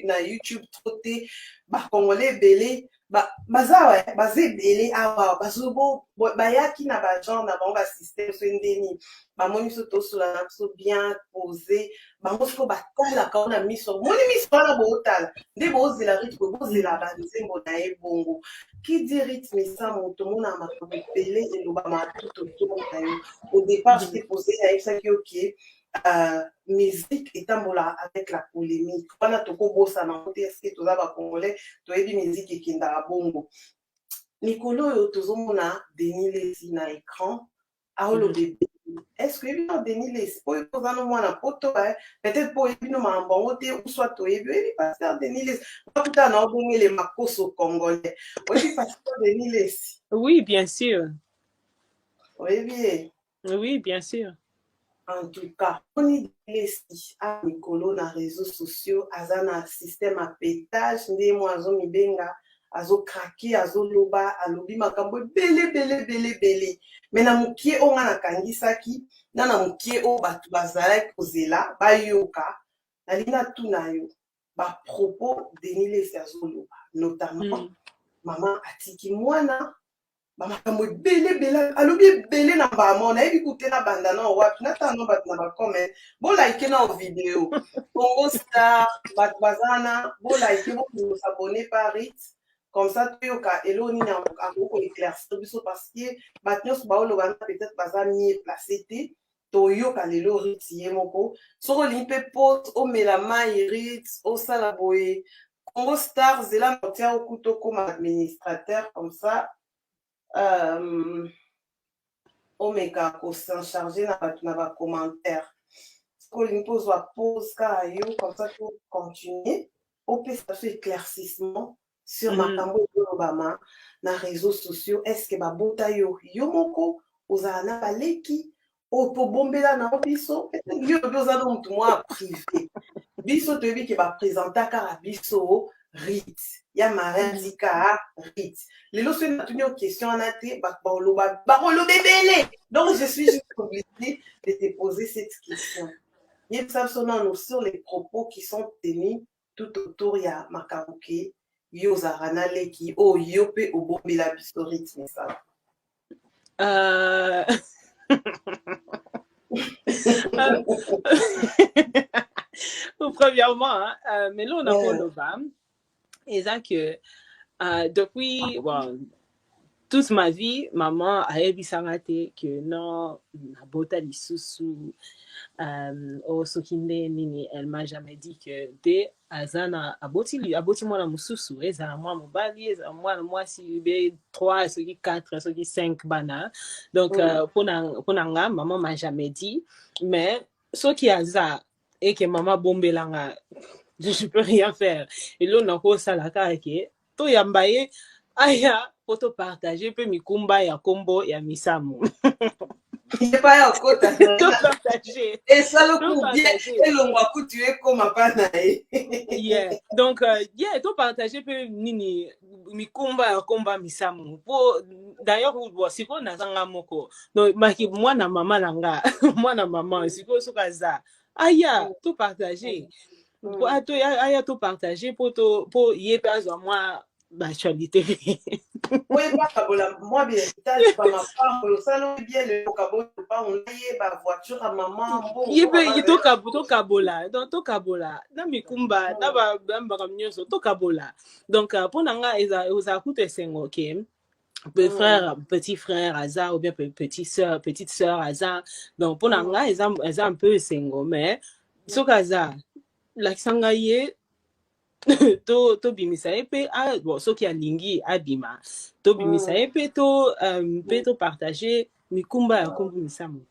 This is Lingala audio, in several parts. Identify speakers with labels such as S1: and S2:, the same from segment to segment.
S1: na YouTube troté ba congolais belé baza ouais bazé belé awa bazobo bayaki na ba genre na bango ba système so ndeni ba moni so to sula na so bien posé bango so batala ka na miso moni miso na botala nde bozela rythme bozela ba nzembo na ebongo qui dit rythme ça moto mona makambo belé eloba ma tout autour na yo au départ je t'ai posé ça qui ok musique etambola avec la polémique wana tokobosana te eske toza bacongolais toyebi musique ekendaka bongo mikolo oyo tozomona Denis Lesi na écran aolobe est-ce que oyebi na Denis Lesi po oza no mwana poto peut-être po oyebi no makambo yango te ou soit toyebi oyebi pasteur Denis Lesi okutana na obongele makoso congolais oyebi pasteur Denis Lesi?
S2: Oui, bien sûr.
S1: Oyebi?
S2: Oui, bien sûr.
S1: En tout cas, on est ici à Mikolo na réseaux sociaux, aza na système à pétage, nde mo azo mibenga, azo kraki, azo loba, alobi makambo belé. Mais na mukie o nga na kangisaki, na mukie o batu bazalaki kozela, bayoka, na lina tuna yo, ba propos Denis Lesi azo loba, notamment, maman atiki mwana, bamakambo ebele alobi ebele na bamona nayebi kutena banda na wapi natano bato na bacomment bolaike na video Congo Star bato bazana bolaike bosabone par it comme ça toyoka elo nini akoko éclaircir biso parce que bato nyonso baoloba na peut-être baza mie placé te toyoka lelo rit ye moko soki olingi mpe pose omela mai rit osala boye Congo Star zela motia okuta comme administrateur comme ça omeka s'en charger na ba commentaire ko l'impose wa pose ka yo comme ça pour continuer au plus ça éclaircissement sur makambo obama na réseaux sociaux est-ce que ba bota yo moko ozana baleki o po bombela na biso yo doza do mutu moi privé biso to yebi ke ba présenter ka biso rit ya marindika rit lelo so na tuni aux questions en até bakoloba belé donc je suis juste obligée de te poser cette question il savent sonner sur les propos qui sont tenus tout autour ya makabuke yo zarana leki o yo pe obombela biso rit mais ça
S2: Premièrement, mais là on a pas le bam. Et ça que depuis toute ma vie, maman a ebisangate que non, na bota lisusu o sokinde nini, elle m'a jamais dit que de azana aboti mwana mususu eza moi mobali eza moi si be 3 soki 4 soki 5 bana donc ponanga maman m'a jamais dit mais ce qui aza et que maman bombelanga je peux rien faire et là on a ko sala ka ke to yambaye aya poto partager pe mikumba ya kombo ya misamu
S1: il pas ya kota
S2: to partager
S1: et ça le coup bien et l'ongwa ku tu es comme pana
S2: yeah donc yeah to partager pe nini mikumba ya komba misamu po d'ailleurs bo siko na zanga moko donc maki mwana mama nanga mwana mama siko sokaza aya to partager po ato aya to partager po yepe azwa moi l'actualité.
S1: Oui, moi, bien, pas ma femme, le salon bien, le cabot, pas on y ba voiture à maman.
S2: Il to kabola, donc to kabola, na mikumba, na ba nyoso to kabola. Donc pour nanga eza coûte sengo ok. Petit frère Aza ou bien petite sœur Aza. Donc pour nanga eza un peu sengo mais sokaza la sangaye to bimisa epe bon soki alingi abima to bimisa epe to partager mikumba ya kombo misamu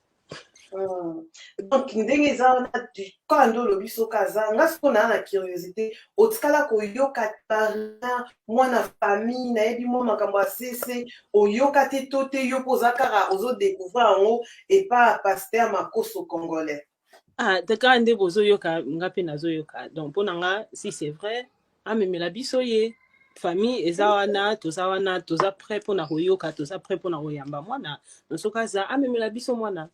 S1: donc ndenge eza wana quand olobi soki aza nga siko na curiosité otikala koyoka parent mwana famille nayebi mwa makambo ya sese oyoka te to te yo mpo oza kaka ozodécouvrir yango epa pasteur makoso congolais
S2: taka nde bozoyoka nga mpe nazoyoka donc mpo na nga si c'est vrai amemela biso ye famille eza wana toza prêt mpona koyoka toza prêt mpona koyamba mwana soki aza amemela biso mwana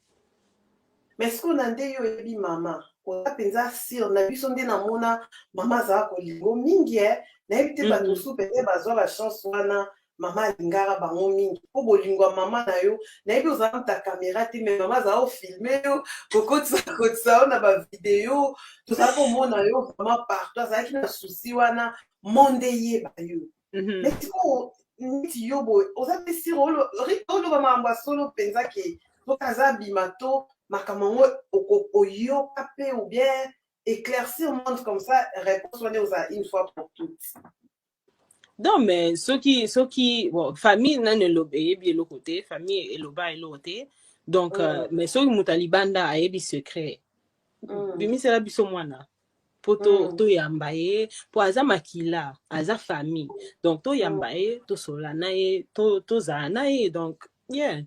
S1: mais siko na nde yo oyebi mama oza mpenza sur na biso nde namona mama azala kolingo mingi nayebi te bato mosusu pete bazwa bachance wana mama alingaka bango mingi mpo bolingo ya mama na yo nayebi ozala muta kamera te me mama azala ofilme yo kokotisa yo na bavideo tozala komona yo vraiment partout azalaki na susi wana monde yeba yo mais sikoyo neti yo boye oza mpe sire oloba makambo ya solo mpenza ke soki aza abima to makambo yango oyoka mpe ou bien éclaircir monde comme ça réponse wana ozala une fois pour toutes.
S2: Non, mais ceux qui bon, famille n'a ne l'obéit bien le côté, famille et le bas et l'autre. Donc, mais ceux qui mutalibanda a ebi secret. Bimi c'est la biso mwana. Poto to yambaye, po aza makila, aza famille. Donc to yambaye, to solanaye, to zanaye. Donc, yeah.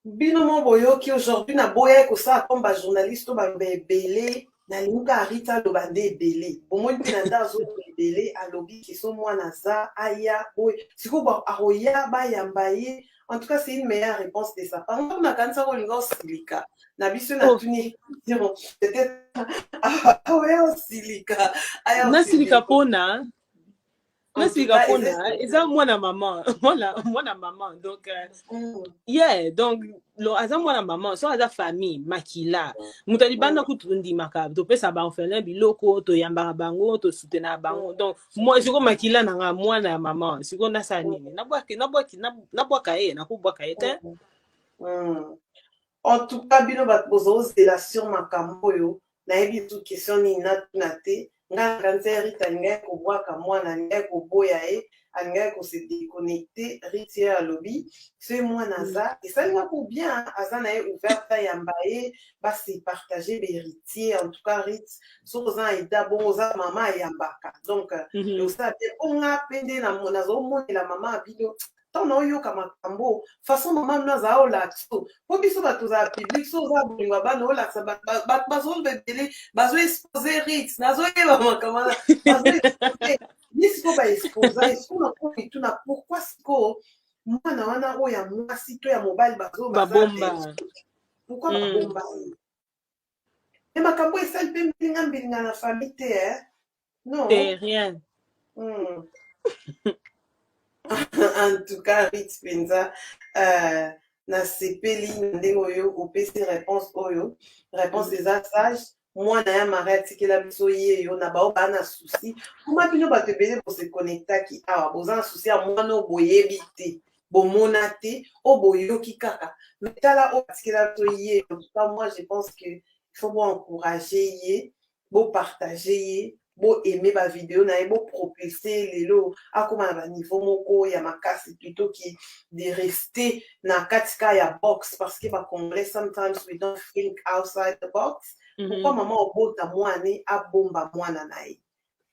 S1: Bino mo boyoki aujourd'hui na boya ko sa comme ba journaliste to ba belé. Nalinga arita lobande ebele bomoi mpe na nda azoto ebele alobi kiso mwana za aya boye sikoyo akoya bayamba ye. En tout cas c'est une meilleure réponse de sa part ngo nakanisa kolinga osilika na biso natuni peut-être oya osilika
S2: nasilika mpona nasilika mpona eza mwana mama donc yeah donc lo aza mwana mama so aza famille makila moto alibanda kutu ndimaka topesa baorphelin biloko toyambaka bango tosutenaka bango donc moi siko makila nanga mwana ya mama siko nasala nini nabwaka ye nakobwaka ye te.
S1: En tout cas bino bato bozozela sur makambo oyo nayebi tu question nini natuna te nga nakanisa rite alingaki kobwaka mwana alingaki koboya ye alingaki kose déconnecte rite ye alobi so mwana aza esalinga ko bien aza na ye ouverte ayamba ye basi partage behéritier en tout cas rite soki oza na eda bongo oza mama ayambaka donc osala bien mpo nga mpe nde nazomonela mama abino ntango naoyoka makambo façon mama mino azala olakisa mpo biso bato ozala publike so oza bolingo ya bana olakisa bato bazoloba ebele bazoexpose rite nazoyeba makambo wana bazoexpose ye sikoyo baexposa esiko napo mituna pourkui sikoyo mwana wana oyo ya mwasi to ya mobali
S2: babomba
S1: pourkui babomba ye me makambo esali mpe mbilinga na famille te non
S2: rien.
S1: En tout cas Rite penza na sepeli ndenge oyo opesi réponse oyo réponse eza sage mwana ya mari atikela biso ye yo na bao baa na susi kuma bino bato ebele bose connectaki awa boza na susi ya mwana oyo boyebi te bomona te oyo boyoki kaka mais tala oyo atikela biso ye en tout cas moi je pense que il faut boencourager ye bopartager ye bo-aimer bavideo na ye bo-propulser lelo akoma na baniveau moko ya makasi plutôt que de rester na katika ya box parce que bacongolais sometimes we don't think outside the box pourquoi mama obota mwane abomba mwana na ye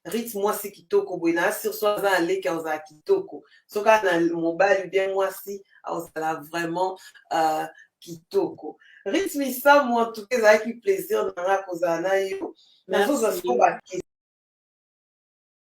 S1: Rite mwasi kitoko boye na sur so aza na leki aozala kitoko soki na mobali bien mwasi aozala vraiment kitoko Rite misamu en tout cas ezalaki plaisir nanga kozala na yo nazozwa siko bakesi